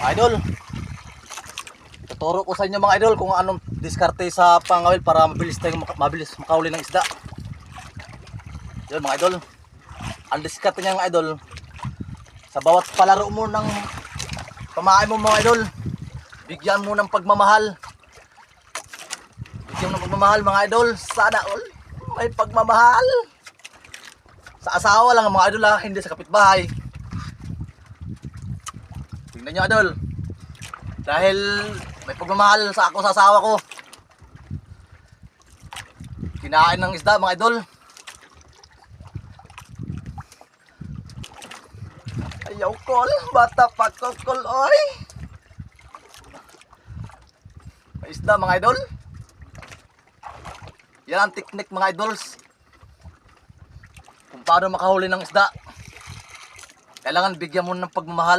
Idol, tuturo ko sa inyo mga idol kung anong diskarte sa pangawil para mabilis makahuli ng isda. Yun mga idol, ang diskarte niya mga idol, sa bawat palaro mo ng pamain mo mga idol, bigyan mo ng pagmamahal. Bigyan mo ng pagmamahal mga idol, sana all may pagmamahal. Sa asawa lang mga idol ha, hindi sa kapitbahay. Tingnan nyo idol, dahil may pagmamahal sa asawa ko, kinain ng isda mga idol. Ayaw kol, bata pa kol oy. May isda mga idol. Yan ang teknik mga idols kung paano makahuli ng isda. Kailangan bigyan mo ng pagmamahal.